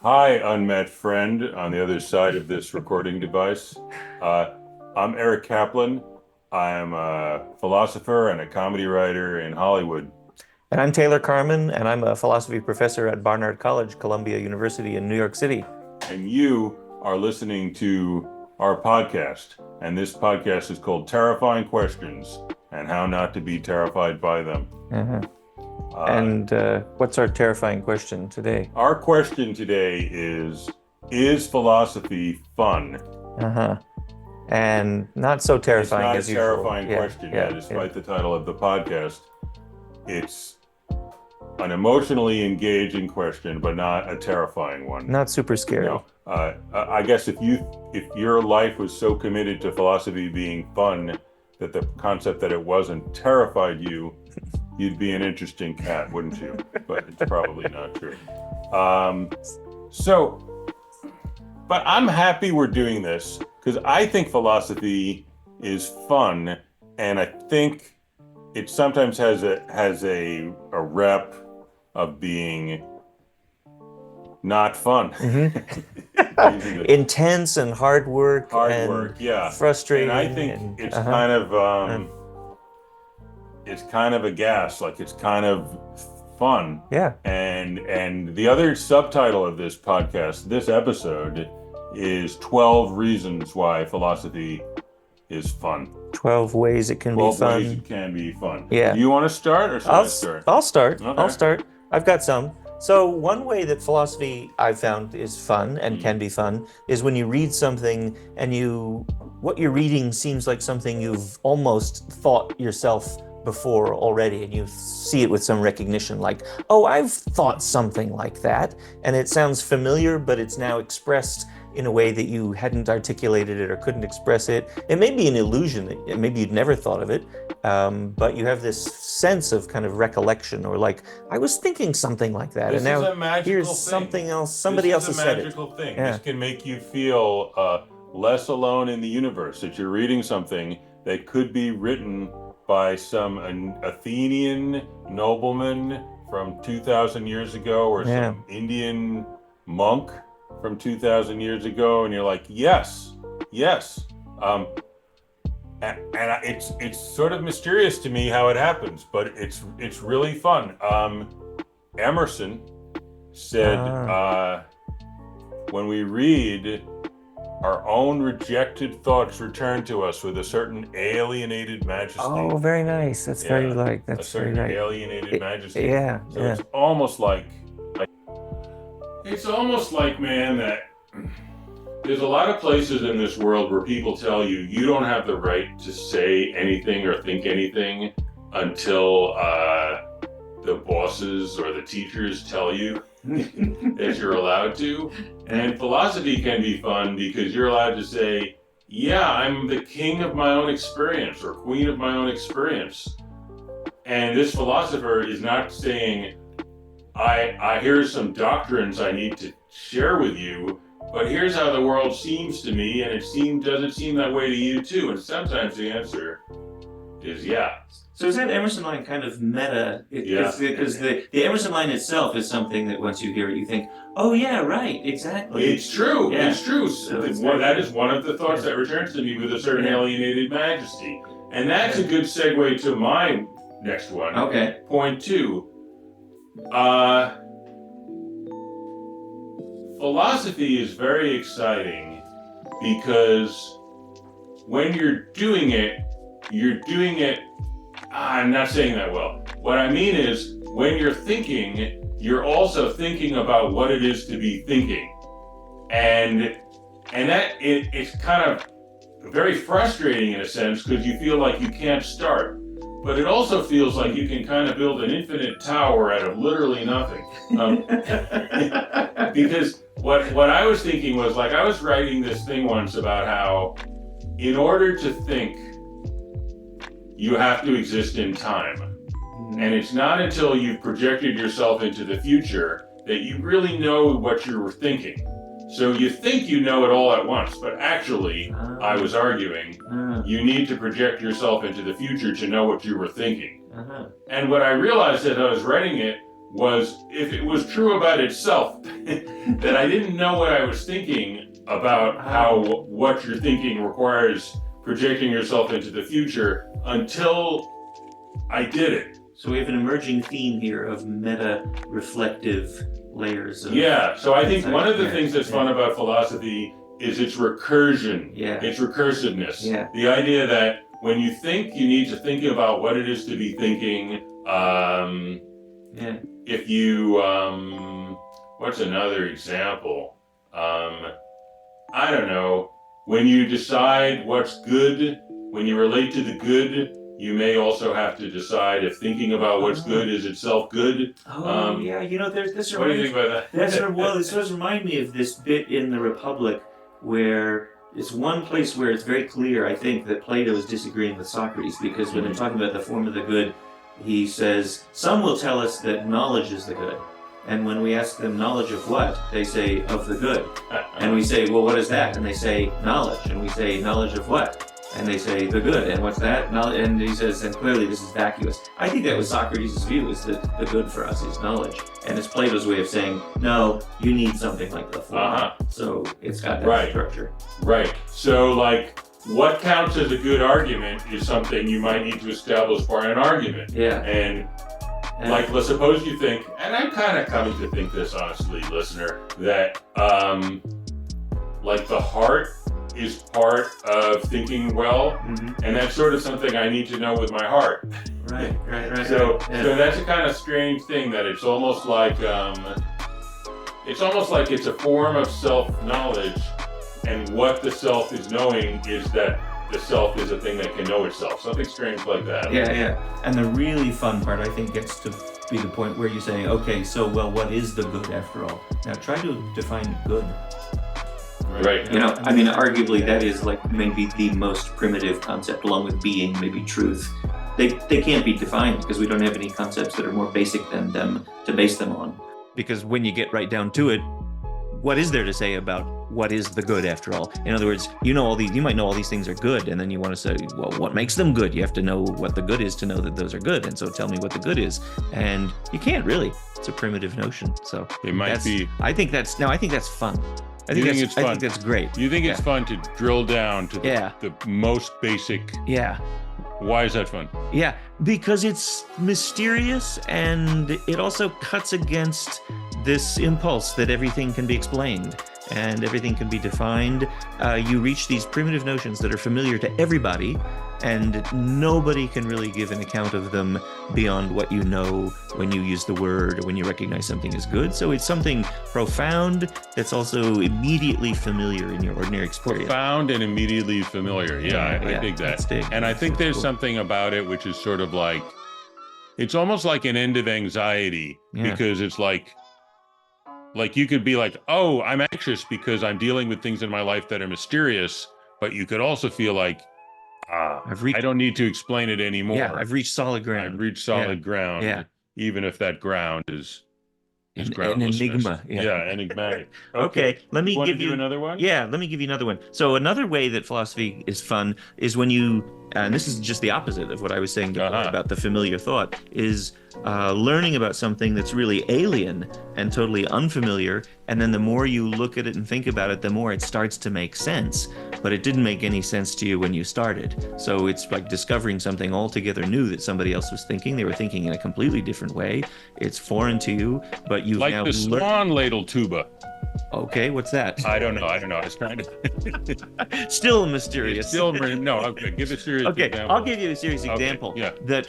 Hi, unmet friend on the other side of this recording device. I'm Eric Kaplan. I'm a philosopher and a comedy writer in Hollywood. And I'm Taylor Carman, and I'm a philosophy professor at Barnard College, Columbia University in New York City. And you are listening to our podcast. And this podcast is called Terrifying Questions and How Not to Be Terrified by Them. Uh-huh. Uh, And what's our terrifying question today? our question today is philosophy fun? Uh-huh. And not so It's terrifying not a as usual. terrifying question, despite the title of the podcast. It's an emotionally engaging question, but not a terrifying one. Not super scary. No. I guess if your life was so committed to philosophy being fun that the concept that it wasn't terrified you, you'd be an interesting cat, wouldn't you? But it's probably not true. But I'm happy we're doing this because I think philosophy is fun, and I think it sometimes has a rep of being not fun. Mm-hmm. Intense and hard work. Yeah. Frustrating. And I think it's kind of a gas, like it's kind of fun. Yeah. And the other subtitle of this podcast, this episode, is 12 Reasons Why Philosophy is Fun. 12 ways it can be fun. 12 ways it can be fun. Yeah. Do you want to start or should I start? I'll start. Okay. I'll start. I've got some. So one way that philosophy I've found is fun and can be fun is when you read something and what you're reading seems like something you've almost thought yourself before already, and you see it with some recognition, like, oh, I've thought something like that, and it sounds familiar, but it's now expressed in a way that you hadn't articulated it or couldn't express it. It may be an illusion, that maybe you'd never thought of it, but you have this sense of kind of recollection, or like, I was thinking something like that, and now here's something else, somebody else has said it. This is a magical thing. Yeah. This can make you feel less alone in the universe, that you're reading something that could be written by some Athenian nobleman from 2,000 years ago, or some Indian monk from 2,000 years ago, and you're like, yes. And it's sort of mysterious to me how it happens, but it's really fun. Emerson said, when we read, our own rejected thoughts return to us with a certain alienated majesty. Oh, very nice. That's very that's a certain very nice. Alienated majesty. Yeah. So it's almost like, man, that there's a lot of places in this world where people tell you you don't have the right to say anything or think anything until the bosses or the teachers tell you that you're allowed to. And philosophy can be fun because you're allowed to say, yeah, I'm the king of my own experience or queen of my own experience. And this philosopher is not saying, I here's some doctrines I need to share with you, but here's how the world seems to me, and does it seem that way to you too? And sometimes the answer is yeah. So is that Emerson line kind of meta? Because the Emerson line itself is something that once you hear it, you think, oh yeah, right, exactly. It's true. Yeah. It's true. So that is one of the thoughts that returns to me with a certain alienated majesty. And that's a good segue to my next one. Okay. Point 2. Philosophy is very exciting because when you're doing it, I'm not saying that well. What I mean is, when you're thinking, you're also thinking about what it is to be thinking. And that it's kind of very frustrating in a sense because you feel like you can't start. But it also feels like you can kind of build an infinite tower out of literally nothing. Because what I was thinking was, like, I was writing this thing once about how in order to think, you have to exist in time. And it's not until you've projected yourself into the future that you really know what you were thinking. So you think you know it all at once, but actually, I was arguing, you need to project yourself into the future to know what you were thinking. And what I realized as I was writing it was if it was true about itself, that I didn't know what I was thinking about how what you're thinking requires projecting yourself into the future until I did it. So we have an emerging theme here of meta-reflective layers. Yeah, so I think one of the things that's fun about philosophy is its recursion, its recursiveness. Yeah. The idea that when you think, you need to think about what it is to be thinking. If you, what's another example? I don't know. When you decide what's good, when you relate to the good, you may also have to decide if thinking about what's good is itself good. What do you think about that? It does remind me of this bit in the Republic where it's one place where it's very clear, I think, that Plato is disagreeing with Socrates, because when they're talking about the form of the good, he says, some will tell us that knowledge is the good. And when we ask them knowledge of what, they say, of the good. And we say, well, what is that? And they say, knowledge. And we say, knowledge of what? And they say, the good. And what's that? And he says, and clearly this is vacuous. I think that was Socrates' view, is that the good for us is knowledge. And it's Plato's way of saying, no, you need something like the form. So it's got that structure. Right. So, like, what counts as a good argument is something you might need to establish for an argument. Yeah. And like, let's suppose you think, and I'm kind of coming to think this honestly, listener, that like the heart is part of thinking well, and that's sort of something I need to know with my heart. Right. So that's a kind of strange thing, that it's almost like it's a form of self-knowledge, and what the self is knowing is that the self is a thing that can know itself. Something strange like that. Yeah. And the really fun part, I think, gets to be the point where you say, okay, so, well, what is the good after all? Now try to define good. Right. Arguably that is like maybe the most primitive concept, along with being, maybe truth. They can't be defined because we don't have any concepts that are more basic than them to base them on. Because when you get right down to it, what is there to say about what is the good after all? In other words, you might know all these things are good, and then you want to say, well, what makes them good? You have to know what the good is to know that those are good, and so tell me what the good is. And you can't really. It's a primitive notion. So it might be. I think that's fun. I think that's great. You think it's fun to drill down to the most basic. Yeah. Why is that fun? Yeah, because it's mysterious, and it also cuts against this impulse that everything can be explained and everything can be defined. You reach these primitive notions that are familiar to everybody, and nobody can really give an account of them beyond what you know when you use the word or when you recognize something as good. So it's something profound that's also immediately familiar in your ordinary experience. Profound and immediately familiar. I dig that. And I think there's something about it which is sort of like, it's almost like an end of anxiety, because it's like you could be like, oh, I'm anxious because I'm dealing with things in my life that are mysterious, but you could also feel like, I don't need to explain it anymore. Yeah, I've reached solid ground. Ground, even if that ground is an enigma. Enigmatic. Okay, let me give you another one. Yeah, let me give you another one. So another way that philosophy is fun is when you, and this is just the opposite of what I was saying before about the familiar thought, is learning about something that's really alien and totally unfamiliar, and then the more you look at it and think about it, the more it starts to make sense. But it didn't make any sense to you when you started. So it's like discovering something altogether new that somebody else was thinking. They were thinking in a completely different way. It's foreign to you, but you've like now the swan ladle tuba. Okay, what's that? I don't know. I was trying to. Still mysterious. Okay, give a serious example. I'll give you a serious example. Yeah. That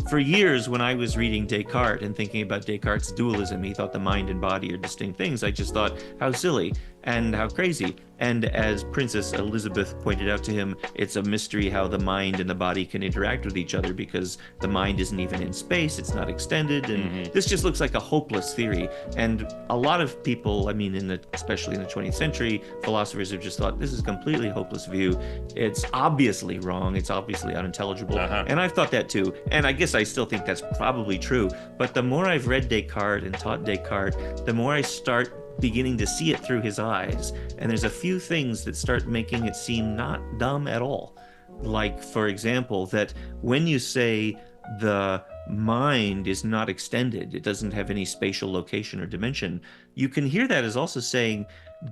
for years, when I was reading Descartes and thinking about Descartes' dualism, he thought the mind and body are distinct things. I just thought, how silly and how crazy. And as Princess Elizabeth pointed out to him, it's a mystery how the mind and the body can interact with each other, because the mind isn't even in space, it's not extended, and this just looks like a hopeless theory. And a lot of people, especially in the 20th century, philosophers have just thought, this is a completely hopeless view. It's obviously wrong, it's obviously unintelligible. And I've thought that too. And I guess I still think that's probably true. But the more I've read Descartes and taught Descartes, the more I start beginning to see it through his eyes. And there's a few things that start making it seem not dumb at all. Like, for example, that when you say the mind is not extended. It doesn't have any spatial location or dimension. You can hear that as also saying,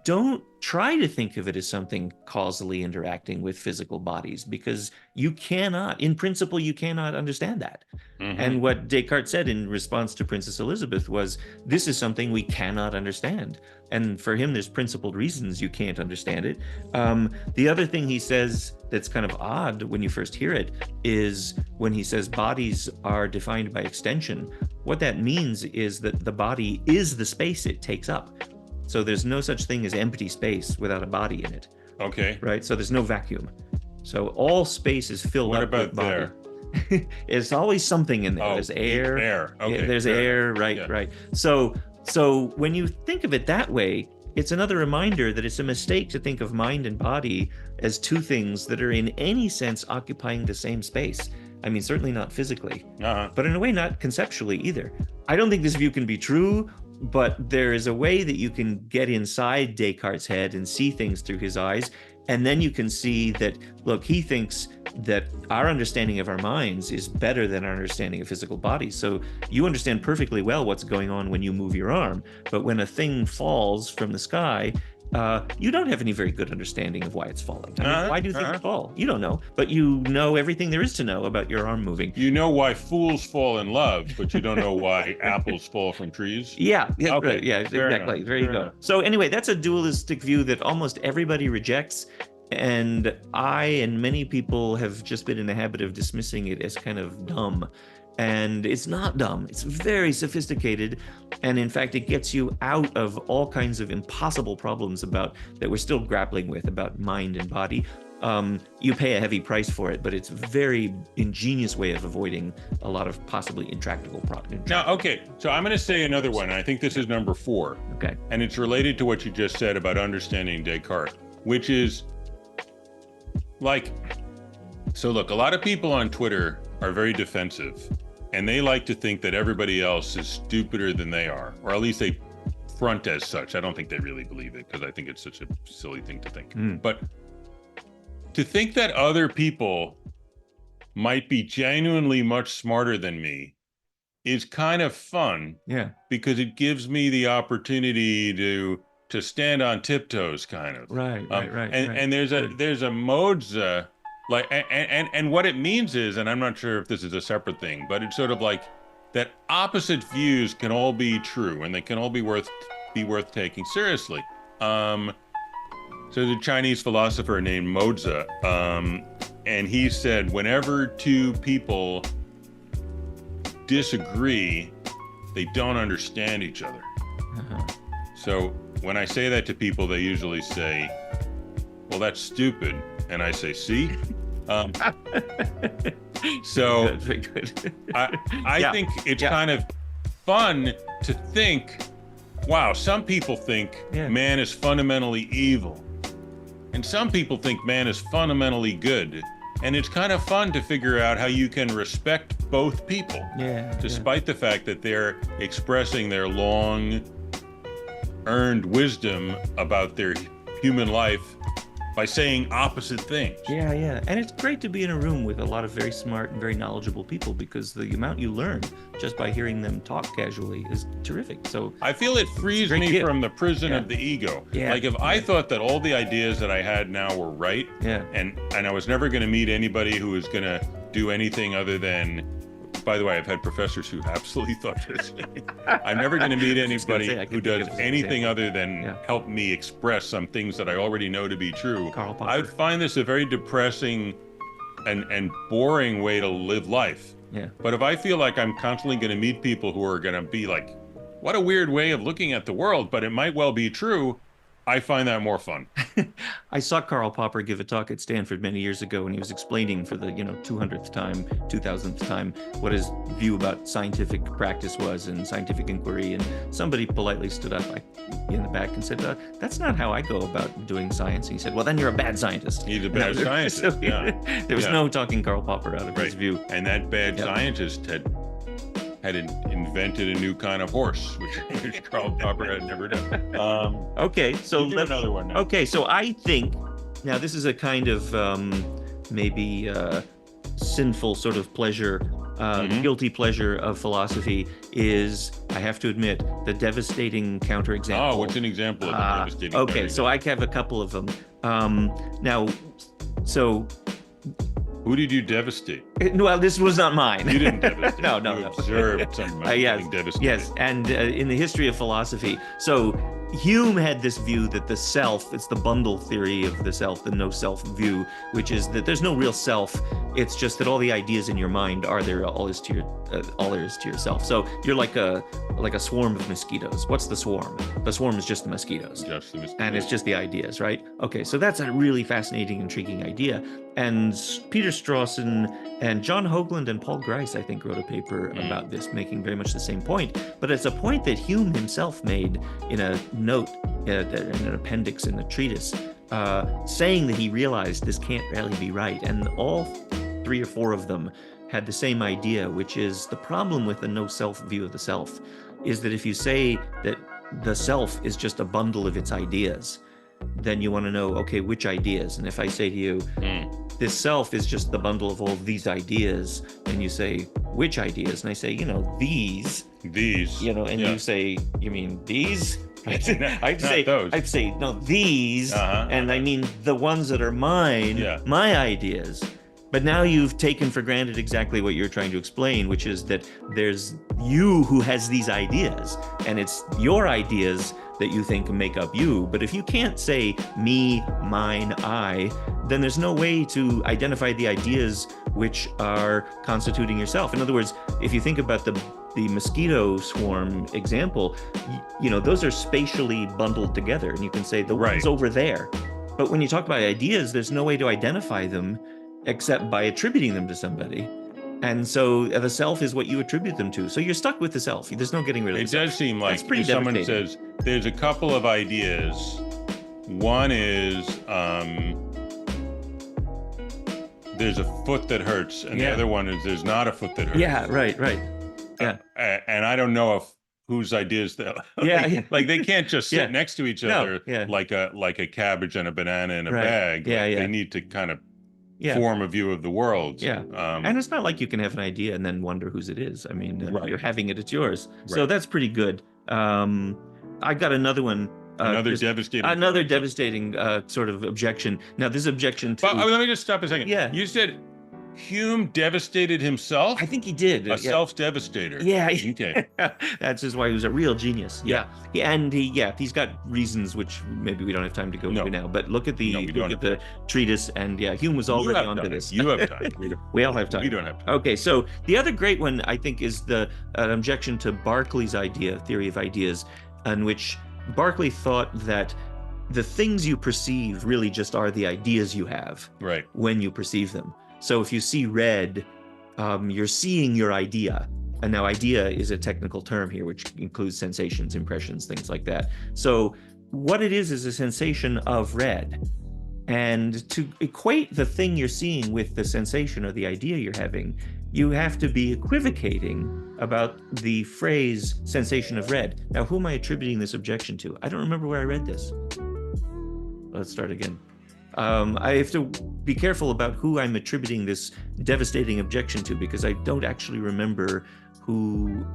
don't try to think of it as something causally interacting with physical bodies, because you cannot, in principle, you cannot understand that. And what Descartes said in response to Princess Elizabeth was, this is something we cannot understand. And for him, there's principled reasons you can't understand it. The other thing he says that's kind of odd when you first hear it is when he says bodies are defined by extension. What that means is that the body is the space it takes up. So there's no such thing as empty space without a body in it. Okay. Right? So there's no vacuum. So all space is filled up with body. There? There's always something in there. Oh, there's air. Air. Okay. Yeah, there's air. Right. Yeah. Right. So when you think of it that way, it's another reminder that it's a mistake to think of mind and body as two things that are in any sense occupying the same space. I mean, certainly not physically, but in a way not conceptually either. I don't think this view can be true, but there is a way that you can get inside Descartes' head and see things through his eyes. And then you can see that, look, he thinks that our understanding of our minds is better than our understanding of physical bodies. So you understand perfectly well what's going on when you move your arm. But when a thing falls from the sky, you don't have any very good understanding of why it's falling. I mean, why do things fall? You don't know, but you know everything there is to know about your arm moving. You know why fools fall in love, but you don't know why apples fall from trees? Yeah, Okay, right, yeah, exactly. enough, There you fair go. enough. So anyway, that's a dualistic view that almost everybody rejects. And I and many people have just been in the habit of dismissing it as kind of dumb. And it's not dumb. It's very sophisticated. And in fact, it gets you out of all kinds of impossible problems that we're still grappling with about mind and body. You pay a heavy price for it, but it's a very ingenious way of avoiding a lot of possibly intractable problems. Now, okay, so I'm going to say another one. And I think this is number 4. Okay. And it's related to what you just said about understanding Descartes, which is like, so look, a lot of people on Twitter are very defensive, and they like to think that everybody else is stupider than they are, or at least they front as such. I don't think they really believe it, because I think it's such a silly thing to think. But to think that other people might be genuinely much smarter than me is kind of fun. Yeah. Because it gives me the opportunity to stand on tiptoes, kind of. Right. And there's a Moza, like, and what it means is, and I'm not sure if this is a separate thing, but it's sort of like that opposite views can all be true, and they can all be worth taking seriously. So there's a Chinese philosopher named Moza, and he said, whenever two people disagree, they don't understand each other. So when I say that to people, they usually say, well, that's stupid. And I say, see? So Very good. I think it's kind of fun to think, wow, some people think man is fundamentally evil. And some people think man is fundamentally good. And it's kind of fun to figure out how you can respect both people. Despite the fact that they're expressing their long earned wisdom about their human life by saying opposite things. Yeah. And it's great to be in a room with a lot of very smart and very knowledgeable people, because the amount you learn just by hearing them talk casually is terrific. So I feel it frees me from the prison of the ego. Like if I thought that all the ideas that I had now were right, and I was never going to meet anybody who was going to do anything other than, by the way, I've had professors who absolutely thought this. I'm never going to meet anybody who does anything other than help me express some things that I already know to be true. Karl Popper. I would find this a very depressing and boring way to live life. But if I feel like I'm constantly going to meet people who are going to be like, what a weird way of looking at the world, but it might well be true, I find that more fun. I saw Karl Popper give a talk at Stanford many years ago, and he was explaining for the 200th time, 2000th time, what his view about scientific practice was and scientific inquiry. And somebody politely stood up in the back and said, "That's not how I go about doing science." And he said, "Well, then you're a bad scientist." He's a bad scientist. There was no talking Karl Popper out of his view. And that bad scientist had invented a new kind of horse, which Karl Popper had never done. Okay, so let's do another one now. Okay, so I think now this is a kind of maybe sinful sort of pleasure. guilty pleasure of philosophy is, I have to admit, the devastating counterexample. Oh, what's an example of a devastating Okay, so I have a couple of them. Who did you devastate? Well, this was not mine. You didn't devastate. No. You observed something yes, devastating. yes, and in the history of philosophy, so Hume had this view that the self, it's the bundle theory of the self, the no self view, which is that there's no real self. It's just that all the ideas in your mind are there, all there is to yourself. So you're like a swarm of mosquitoes. What's the swarm? The swarm is just the mosquitoes. Just the mosquitoes. And it's just the ideas, right? Okay, so that's a really fascinating, intriguing idea. And Peter Strawson and John Hoagland and Paul Grice, I think, wrote a paper about this, making very much the same point. But it's a point that Hume himself made in a note, in an appendix in the treatise, saying that he realized this can't really be right. And all 3 or 4 of them had the same idea, which is the problem with the no self view of the self is that if you say that the self is just a bundle of its ideas, then you want to know, okay, which ideas? And if I say to you, this self is just the bundle of all these ideas, and you say, which ideas? And I say, these. These. You say, you mean these? I'd those. say, no, these, and I mean the ones that are mine, my ideas. But now you've taken for granted exactly what you're trying to explain, which is that there's you who has these ideas, and it's your ideas that you think make up you. But if you can't say me, mine, I, then there's no way to identify the ideas which are constituting yourself. In other words, if you think about the mosquito swarm example, those are spatially bundled together, and you can say the one's over there. But when you talk about ideas, there's no way to identify them except by attributing them to somebody. And so the self is what you attribute them to. So you're stuck with the self. There's no getting rid of it. It does seem like if someone says, there's a couple of ideas. One is, there's a foot that hurts, and the other one is there's not a foot that hurts. Yeah, right. Yeah. And I don't know whose ideas that like they can't just sit next to each other like a cabbage and a banana in a bag. They need to kind of form a view of the world. And it's not like you can have an idea and then wonder whose it is. I mean, you're having it, it's yours. So that's pretty good. I got another one. Another devastating sort of objection. Now, this objection to... But let me just stop a second. Yeah. You said Hume devastated himself? I think he did. A self-devastator. Yeah. Okay. That's just why he was a real genius. Yeah. He's got reasons which maybe we don't have time to go into now. But look at the treatise, and Hume was already onto this. You have time. We all have time. We don't have time. Okay, so the other great one, I think, is an objection to Berkeley's theory of ideas, in which Berkeley thought that the things you perceive really just are the ideas you have when you perceive them. So if you see red, you're seeing your idea. And now idea is a technical term here, which includes sensations, impressions, things like that. So what it is a sensation of red. And to equate the thing you're seeing with the sensation or the idea you're having, you have to be equivocating about the phrase sensation of red. Now, who am I attributing this objection to? I don't remember where I read this. Let's start again. I have to be careful about who I'm attributing this devastating objection to, because I don't actually remember who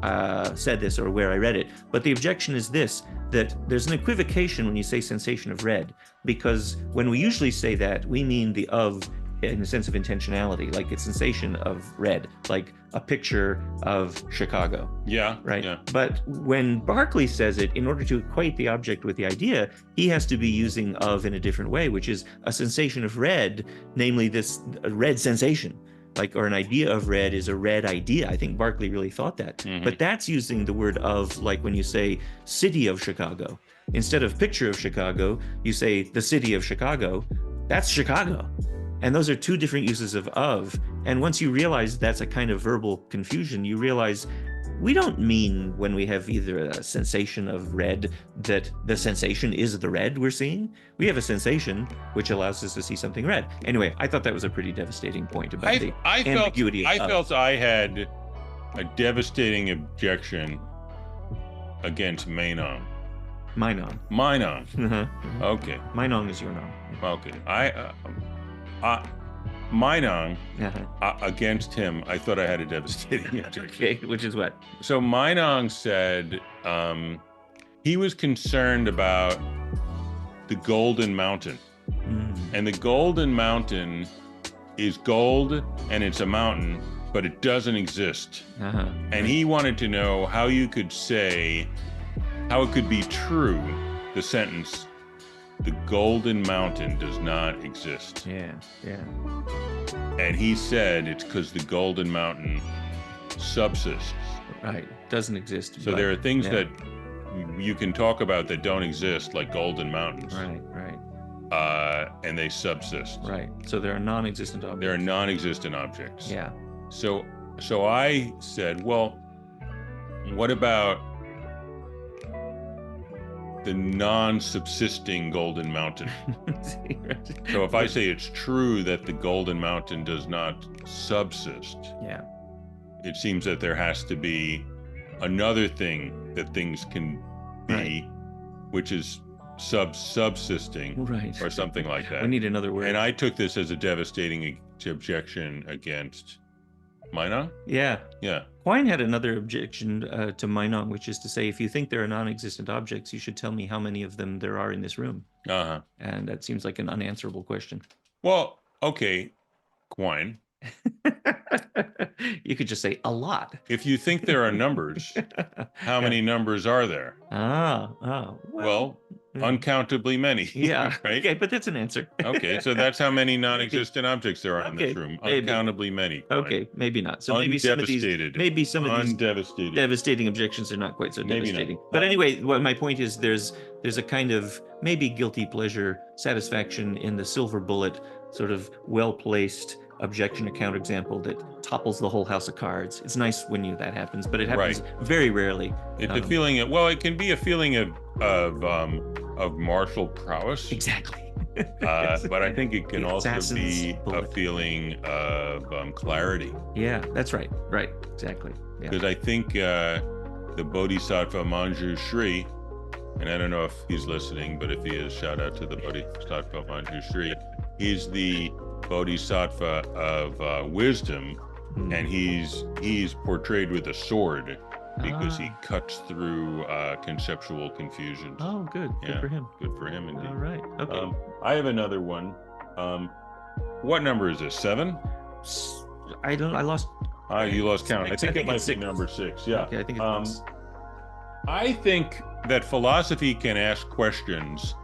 said this or where I read it. But the objection is this, that there's an equivocation when you say sensation of red, because when we usually say that, we mean the of in the sense of intentionality, like a sensation of red, like a picture of Chicago. Yeah. Right. Yeah. But when Berkeley says it, in order to equate the object with the idea, he has to be using of in a different way, which is a sensation of red, namely this red sensation. Or an idea of red is a red idea. I think Berkeley really thought that. Mm-hmm. But that's using the word of, like when you say city of Chicago. Instead of picture of Chicago, you say the city of Chicago. That's Chicago. And those are two different uses of. And once you realize that's a kind of verbal confusion, you realize we don't mean when we have either a sensation of red that the sensation is the red we're seeing. We have a sensation which allows us to see something red. Anyway, I thought that was a pretty devastating point about the ambiguity of. I felt I had a devastating objection against Meinong. Meinong. Okay. Meinong is your nom. Okay. Meinong, Uh-huh. against him, I thought I had a devastating answer. Okay, which is what? So Meinong said he was concerned about the Golden Mountain. And the Golden Mountain is gold and it's a mountain, but it doesn't exist. Uh-huh. And he wanted to know how you could say, how it could be true, the sentence, the Golden Mountain does not exist. Yeah, yeah. And he said it's because the Golden Mountain subsists. Right, doesn't exist. So there are things that you can talk about that don't exist, like golden mountains. Right. And they subsist. Right. So there are non-existent objects. There are non-existent objects. Yeah. So I said, well, what about the non-subsisting Golden Mountain? So if I say it's true that the Golden Mountain does not subsist, yeah, it seems that there has to be another thing that things can be, which is subsisting, right, or something like that. We need another word. And I took this as a devastating objection against Meinong. Yeah. Yeah. Quine had another objection to Meinong, which is to say, if you think there are non-existent objects, you should tell me how many of them there are in this room. Uh-huh. And that seems like an unanswerable question. Well, okay, Quine. You could just say a lot. If you think there are numbers, how many numbers are there? Well, uncountably many. Yeah. Right? Okay, but that's an answer. Okay, so that's how many non-existent objects there are in this room. Maybe. Uncountably many. Quine. Okay, maybe not. So maybe some of these Undevastated. devastating objections are not quite so Maybe devastating. not. But anyway, what my point is, there's a kind of maybe guilty pleasure satisfaction in the silver bullet, sort of well-placed objection or counterexample that topples the whole house of cards. It's nice when that happens, but it happens very rarely. It's a feeling of, well, it can be a feeling of martial prowess. Exactly. But I think it can also be bullet. a feeling of clarity. Yeah, that's right. Right, exactly. Yeah. Because I think the Bodhisattva Manjushri, and I don't know if he's listening, but if he is, shout out to the Bodhisattva Manjushri. He's the Bodhisattva of wisdom, and he's portrayed with a sword because he cuts through conceptual confusion. Oh, good. Good for him. Good for him indeed. All right. Okay. I have another one. What number is this? 7? I lost. You lost count. I think it might it's be 6. number 6. Yeah. Okay, I think it's I think that philosophy can ask questions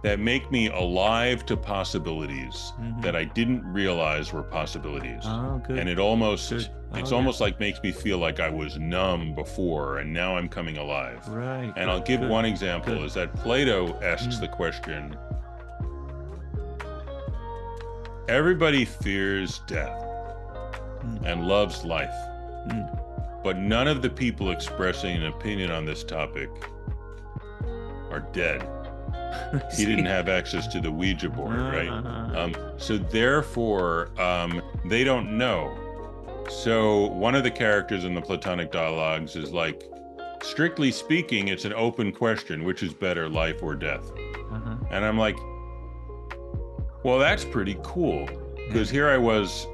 that make me alive to possibilities that I didn't realize were possibilities. Oh, good. And it almost, Good. it's Oh, almost like makes me feel like I was numb before and now I'm coming alive. Right. And I'll give Good. one example Good. is that Plato asks the question, everybody fears death and loves life, but none of the people expressing an opinion on this topic are dead. He didn't have access to the Ouija board, right? So therefore, they don't know. So one of the characters in the Platonic dialogues is like, strictly speaking, it's an open question, which is better, life or death? And I'm like, well, that's pretty cool. Because here I was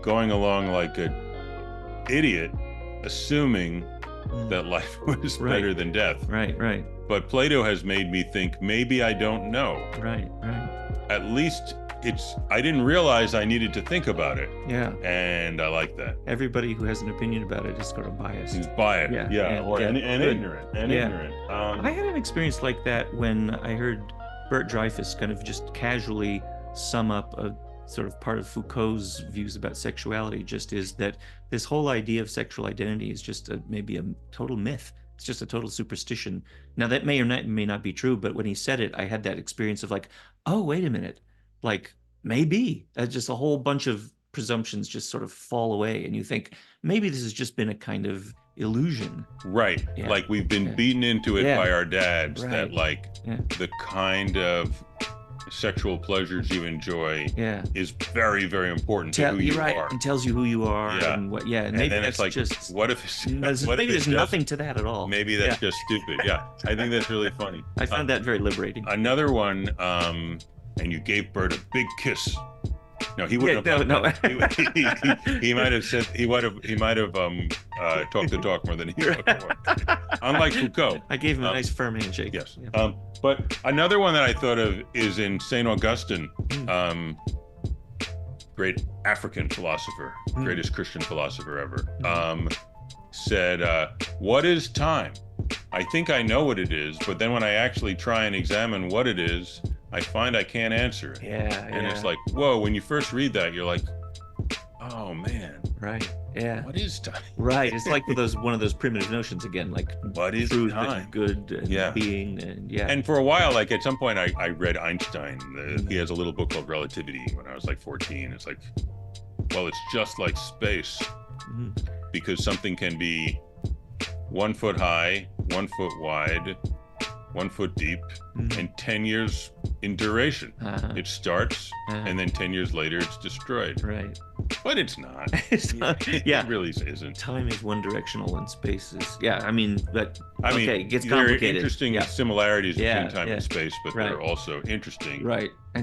going along like an idiot, assuming that life was better than death. Right. But Plato has made me think maybe I don't know. Right. At least I didn't realize I needed to think about it. Yeah. And I like that. Everybody who has an opinion about it is sort of biased. He's biased. And ignorant. I had an experience like that when I heard Bert Dreyfuss kind of just casually sum up a sort of part of Foucault's views about sexuality, just is that this whole idea of sexual identity is just maybe a total myth. It's just a total superstition. Now that may not be true, but when he said it, I had that experience of like, oh, wait a minute, like maybe just a whole bunch of presumptions just sort of fall away, and you think maybe this has just been a kind of illusion. Right. Yeah. Like we've been beaten into it by our dads that like the kind of sexual pleasures you enjoy is very, very important to who you are. And tells you who you are and what. Yeah, and maybe then that's it's like, just what if maybe there's nothing to that at all. Maybe that's just stupid. Yeah, I think that's really funny. I found that very liberating. Another one, and you gave Bert a big kiss. No, he wouldn't Yeah, have. no. He might have said he might have talked the talk more than he talked the walk. Unlike Foucault. I gave him a nice firm handshake. Yes. Yeah. But another one that I thought of is in Saint Augustine, great African philosopher, greatest Christian philosopher ever, said, "What is time? I think I know what it is, but then when I actually try and examine what it is, I find I can't answer it." And it's like, whoa, when you first read that, you're like, oh man. Right. Yeah. What is time? Right. It's like one of those primitive notions again, like What is truth time? and good and being and And for a while, like at some point I read Einstein. He has a little book called Relativity when I was like 14. It's like, well, it's just like space because something can be 1 foot high, 1 foot wide, 1 foot deep, and 10 years in duration. It starts, and then 10 years later, it's destroyed. Right. But it's not. It's not. It really isn't. Time is one directional and space is. Yeah, I mean, but it gets there are complicated. interesting similarities between time yeah. and space, but there are also interesting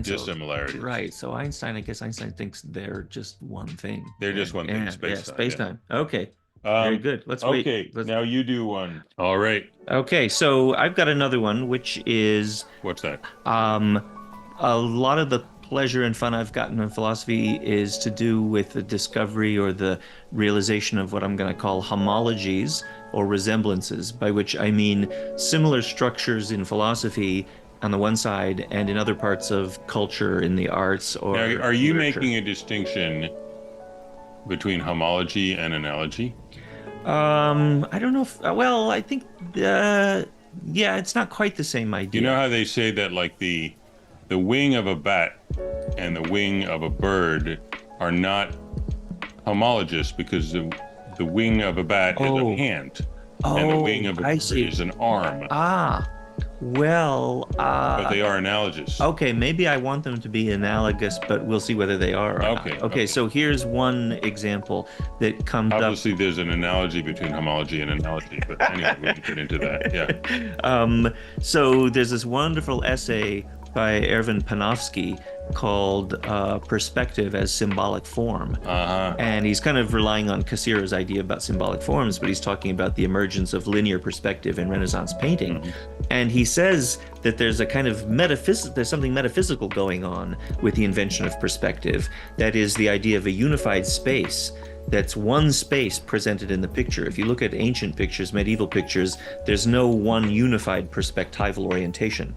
dissimilarities. Right. So I guess Einstein thinks they're just one thing. They're just one thing, space-time. Space-time. Okay. Very good. Let's wait. Okay, now you do one. All right. Okay, so I've got another one, which is What's that? a lot of the pleasure and fun I've gotten in philosophy is to do with the discovery or the realization of what I'm going to call homologies or resemblances, by which I mean similar structures in philosophy on the one side and in other parts of culture, in the arts, or now, are you literature. making a distinction between homology and analogy? I don't know if, well, I think, it's not quite the same idea. You know how they say that like the wing of a bat and the wing of a bird are not homologous because the wing of a bat is a hand and the wing of a bird is an arm. But they are analogous. Okay, maybe I want them to be analogous, but we'll see whether they are or not. Okay, so here's one example that comes Obviously, there's an analogy between homology and analogy, but anyway, we can get into that. Yeah. So there's this wonderful essay by Erwin Panofsky called Perspective as Symbolic Form. And he's kind of relying on Cassire's idea about symbolic forms, but he's talking about the emergence of linear perspective in Renaissance painting. And he says that there's a kind of there's something metaphysical going on with the invention of perspective. That is the idea of a unified space. That's one space presented in the picture. If you look at ancient pictures, medieval pictures, there's no one unified perspectival orientation.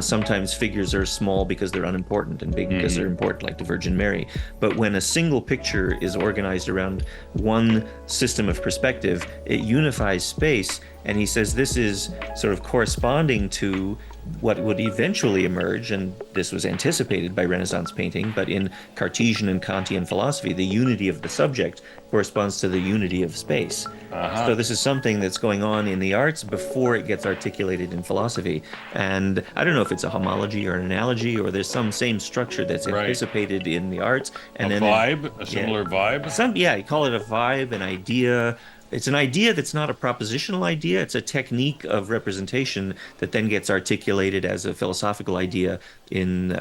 Sometimes figures are small because they're unimportant and big because they're important, like the Virgin Mary. But when a single picture is organized around one system of perspective, it unifies space. And he says this is sort of corresponding to what would eventually emerge, and this was anticipated by Renaissance painting, but in Cartesian and Kantian philosophy, the unity of the subject corresponds to the unity of space. So this is something that's going on in the arts before it gets articulated in philosophy. And I don't know if it's a homology or an analogy, or there's some same structure that's anticipated in the arts. And a vibe, a similar vibe? You call it a vibe, an idea. It's an idea that's not a propositional idea. It's a technique of representation that then gets articulated as a philosophical idea in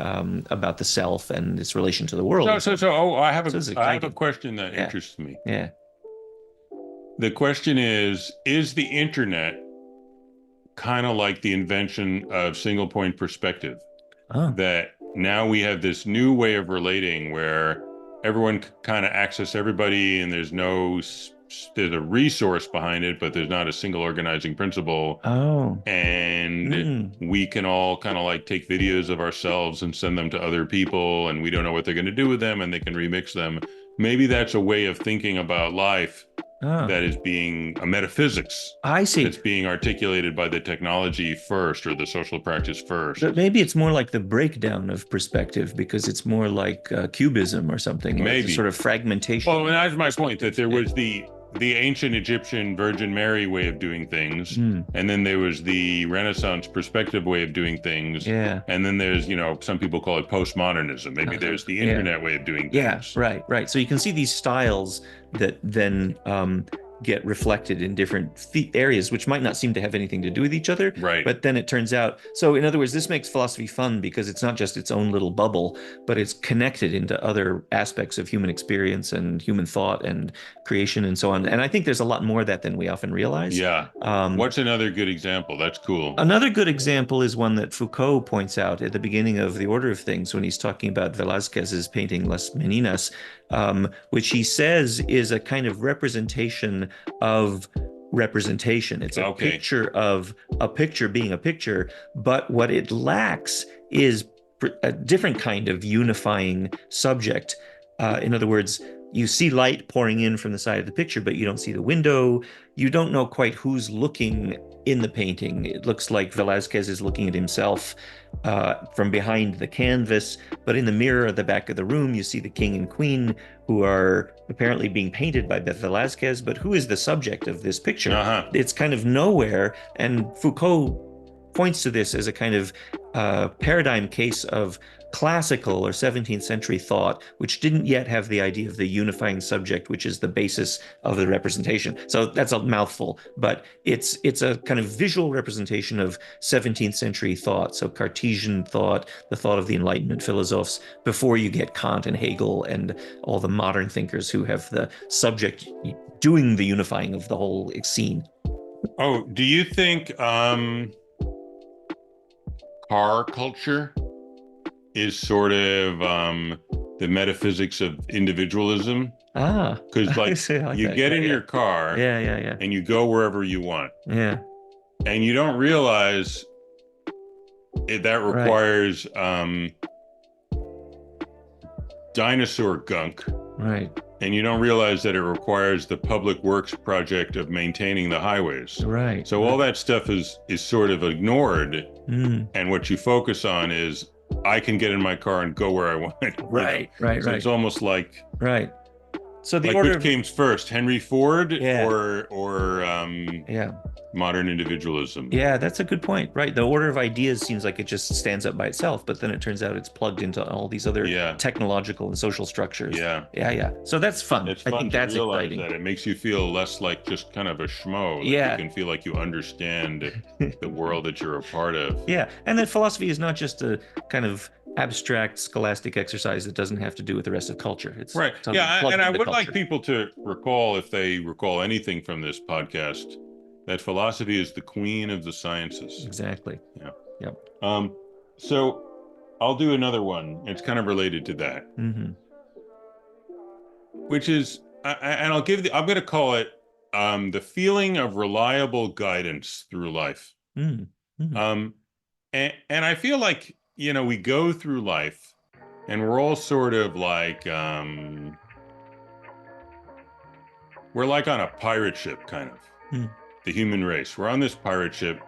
about the self and its relation to the world. I have a question that interests me. Yeah. The question is the internet kind of like the invention of single point perspective? That now we have this new way of relating where everyone kind of access everybody and there's a resource behind it, but there's not a single organizing principle. And we can all kind of like take videos of ourselves and send them to other people, and we don't know what they're going to do with them, and they can remix them. Maybe that's a way of thinking about life that is being a metaphysics. I see. It's being articulated by the technology first, or the social practice first. But maybe it's more like the breakdown of perspective, because it's more like cubism or something. Maybe. Sort of fragmentation. Well, and that's my point, that there was the ancient Egyptian Virgin Mary way of doing things, and then there was the Renaissance perspective way of doing things, and then there's, some people call it postmodernism. Maybe there's the internet way of doing things. Right. So you can see these styles that then get reflected in different areas, which might not seem to have anything to do with each other. Right. But then it turns out, so in other words, this makes philosophy fun because it's not just its own little bubble, but it's connected into other aspects of human experience and human thought and creation and so on. And I think there's a lot more of that than we often realize. Yeah. What's another good example? That's cool. Another good example is one that Foucault points out at the beginning of The Order of Things when he's talking about Velázquez's painting Las Meninas, which he says is a kind of representation of representation. It's a picture of a picture being a picture, but what it lacks is a different kind of unifying subject. In other words, you see light pouring in from the side of the picture, but you don't see the window. You don't know quite who's looking in the painting. It looks like Velázquez is looking at himself from behind the canvas, but in the mirror at the back of the room, you see the king and queen who are apparently being painted by Velázquez, but who is the subject of this picture? It's kind of nowhere, and Foucault points to this as a kind of paradigm case of classical or 17th century thought, which didn't yet have the idea of the unifying subject, which is the basis of the representation. So that's a mouthful, but it's a kind of visual representation of 17th century thought. So Cartesian thought, the thought of the Enlightenment philosophers, before you get Kant and Hegel and all the modern thinkers who have the subject doing the unifying of the whole scene. Oh, do you think car culture is sort of the metaphysics of individualism? Because like you get in your car and you go wherever you want. Yeah. And you don't realize that requires dinosaur gunk. Right. And you don't realize that it requires the public works project of maintaining the highways. Right. So all that stuff is sort of ignored. And what you focus on is, I can get in my car and go where I want. Right. So it's almost like So the order which came first, Henry Ford or modern individualism? Yeah, that's a good point. Right. The order of ideas seems like it just stands up by itself, but then it turns out it's plugged into all these other technological and social structures. Yeah. So that's fun. It's fun I think to that's realize exciting. that. It makes you feel less like just kind of a schmo. Like you can feel like you understand the world that you're a part of. Yeah. And that philosophy is not just a kind of abstract scholastic exercise that doesn't have to do with the rest of culture. It's right. Yeah, and I would culture. like people to recall, if they recall anything from this podcast, that philosophy is the queen of the sciences. Exactly. Yeah. Yep. So I'll do another one. It's kind of related to that, which is, and I'm going to call it the feeling of reliable guidance through life. And I feel like, we go through life and we're all sort of like, we're like on a pirate ship, kind of. The human race. We're on this pirate ship.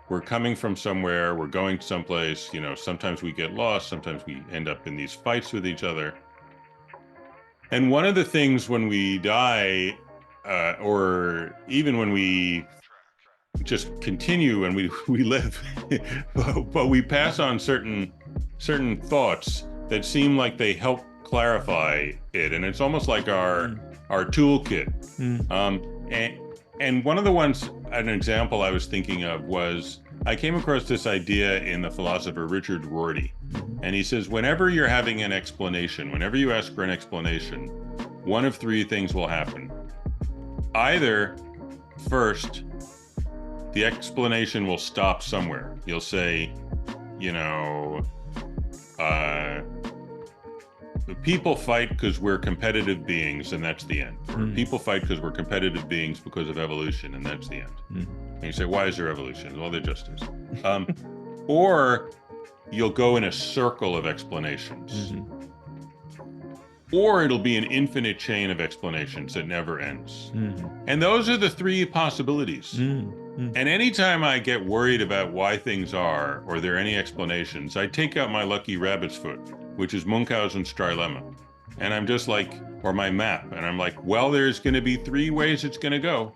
We're coming from somewhere. We're going someplace. Sometimes we get lost. Sometimes we end up in these fights with each other. And one of the things when we die, or even when we just continue and we live, but we pass on certain thoughts that seem like they help clarify it, and it's almost like our toolkit. And one of the ones, an example I was thinking of was, I came across this idea in the philosopher Richard Rorty, and he says, whenever you're having an explanation, whenever you ask for an explanation, one of three things will happen. Either, first, the explanation will stop somewhere. You'll say, people fight because we're competitive beings, and that's the end. Or people fight because we're competitive beings because of evolution, and that's the end. And you say, why is there evolution? Well, there just is. Or you'll go in a circle of explanations. Or it'll be an infinite chain of explanations that never ends. And those are the three possibilities. And anytime I get worried about why things are, or there are any explanations, I take out my lucky rabbit's foot, which is Munchausen's trilemma. And I'm just like, or my map, and I'm like, well, there's going to be three ways it's going to go.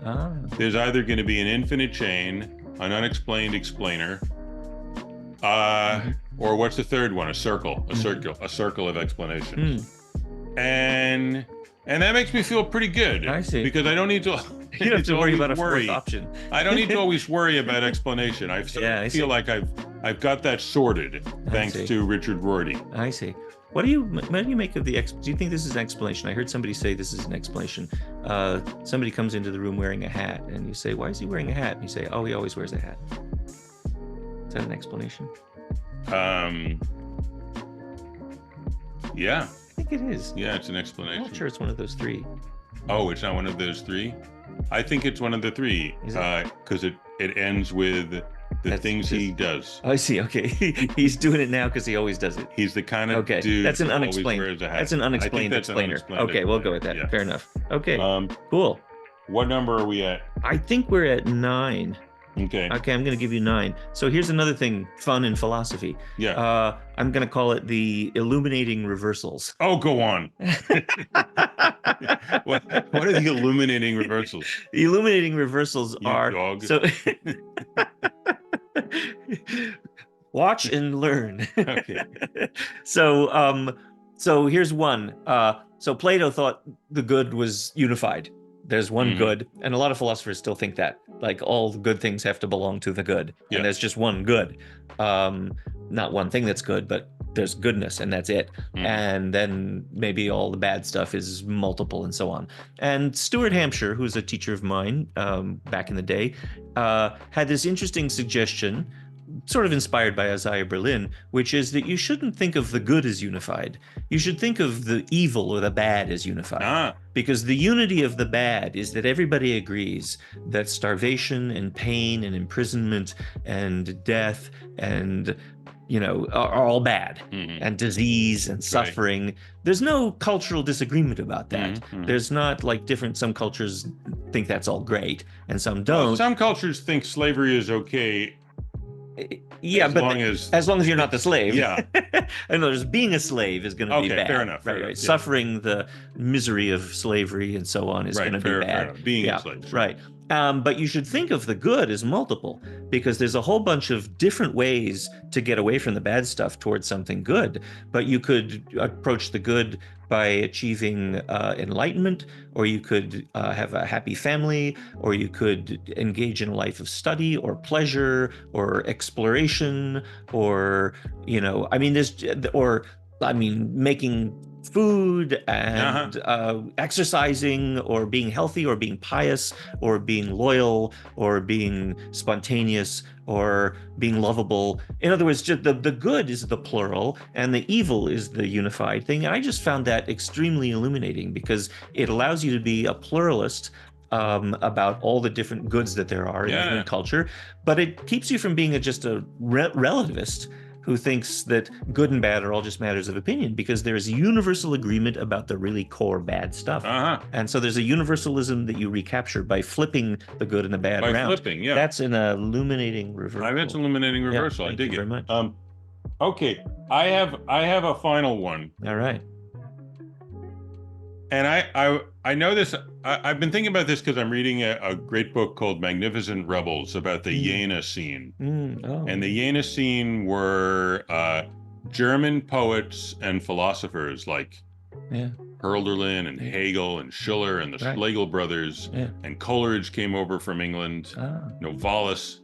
There's either going to be an infinite chain, an unexplained explainer, or what's the third one? A circle of explanations. And that makes me feel pretty good. I see. Because I don't need to You don't have to worry always about a fourth option. I don't need to always worry about explanation. I feel like I've got that sorted thanks to Richard Rorty. I see. What do you make of do you think this is an explanation? I heard somebody say this is an explanation. Somebody comes into the room wearing a hat, and you say, "Why is he wearing a hat?" And you say, "Oh, he always wears a hat." Is that an explanation? Yeah. I think it is. Yeah, it's an explanation. I'm not sure it's one of those three. Oh, it's not one of those three? I think it's one of the three, because it ends with the things he does. I see. Okay, he's doing it now because he always does it. He's the kind of dude. That's an who unexplained. always wears a hat. That's an unexplained explainer. Okay, we'll go with that. Yeah. Fair enough. Okay. Cool. What number are we at? I think we're at 9. Okay. Okay, I'm going to give you 9. So here's another thing fun in philosophy. Yeah. I'm going to call it the illuminating reversals. Oh, go on. What are the illuminating reversals? The illuminating reversals are dog. So watch and learn. Okay. So here's one. So Plato thought the good was unified. There's one good, and a lot of philosophers still think that, like, all the good things have to belong to the good, and there's just one good. Not one thing that's good, but there's goodness, and that's it. And then maybe all the bad stuff is multiple, and so on. And Stuart Hampshire, who's a teacher of mine back in the day, had this interesting suggestion, sort of inspired by Isaiah Berlin, which is that you shouldn't think of the good as unified. You should think of the evil or the bad as unified. Because the unity of the bad is that everybody agrees that starvation and pain and imprisonment and death and, are all bad. And disease and suffering. Right. There's no cultural disagreement about that. There's not like some cultures think that's all great and some don't. Well, some cultures think slavery is okay. Yeah, as long as you're not the slave. Yeah. I know there's being a slave is going to be bad. Fair enough. Right. Yeah. Suffering the misery of slavery and so on is going to be bad. Fair enough. Being a slave. Sure. Right. But you should think of the good as multiple, because there's a whole bunch of different ways to get away from the bad stuff towards something good. But you could approach the good by achieving enlightenment, or you could have a happy family, or you could engage in a life of study or pleasure or exploration, or making food and exercising, or being healthy, or being pious, or being loyal, or being spontaneous, or being lovable. In other words, just the good is the plural and the evil is the unified thing. And I just found that extremely illuminating, because it allows you to be a pluralist about all the different goods that there are in human culture, but it keeps you from being just a relativist who thinks that good and bad are all just matters of opinion, because there is universal agreement about the really core bad stuff. And so there's a universalism that you recapture by flipping the good and the bad around. By flipping, yeah. That's an illuminating reversal. That's an illuminating reversal. I dig it. Very much. Okay, I have a final one. All right. And I know this. I've been thinking about this because I'm reading a great book called Magnificent Rebels about the Jena scene. And the Jena scene were German poets and philosophers like Hölderlin and Hegel and Schiller and the Schlegel brothers. And Coleridge came over from England. Novalis.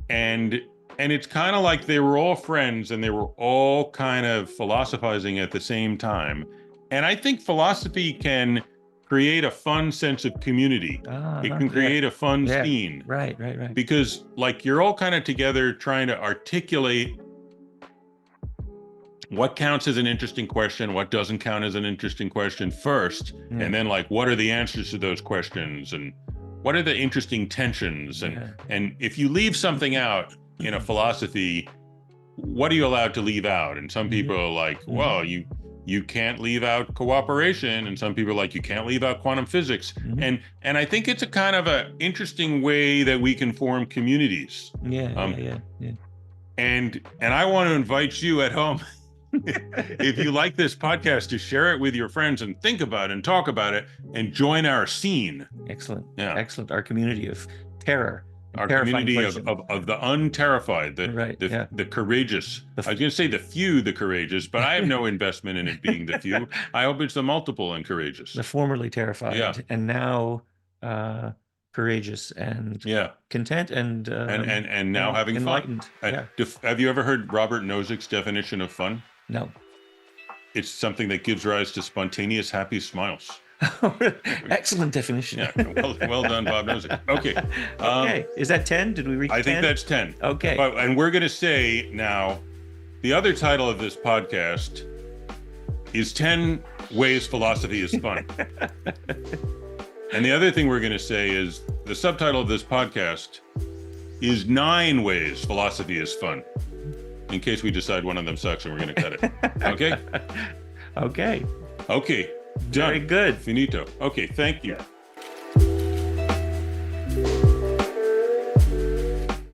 And it's kind of like they were all friends and they were all kind of philosophizing at the same time. And I think philosophy can create a fun sense of community. It can create a fun scene. Right. Because like you're all kind of together trying to articulate what counts as an interesting question, what doesn't count as an interesting question first, and then like what are the answers to those questions, and what are the interesting tensions, and if you leave something out in a philosophy, what are you allowed to leave out? And some people are like, well, you can't leave out cooperation, and some people are like, you can't leave out quantum physics. And I think it's a kind of a interesting way that we can form communities. And I want to invite you at home, if you like this podcast, to share it with your friends and think about it and talk about it and join our scene. Excellent. Excellent. Our community of terror. Our community of the unterrified, the courageous. I was going to say the few, the courageous, but I have no investment in it being the few. I hope it's the multiple and courageous. The formerly terrified, and now courageous and Yeah. content and Now having enlightened. fun. Have you ever heard Robert Nozick's definition of fun? No. It's something that gives rise to spontaneous, happy smiles. Excellent definition. Yeah, well done, Bob Nozick. Okay. Okay. Is that 10? Did we reach 10? I think that's 10. Okay. And we're going to say now, the other title of this podcast is 10 Ways Philosophy is Fun. And the other thing we're going to say is the subtitle of this podcast is 9 Ways Philosophy is Fun. In case we decide one of them sucks and we're going to cut it. Okay? Okay. Okay. Done. Very good. Finito. Okay, thank you.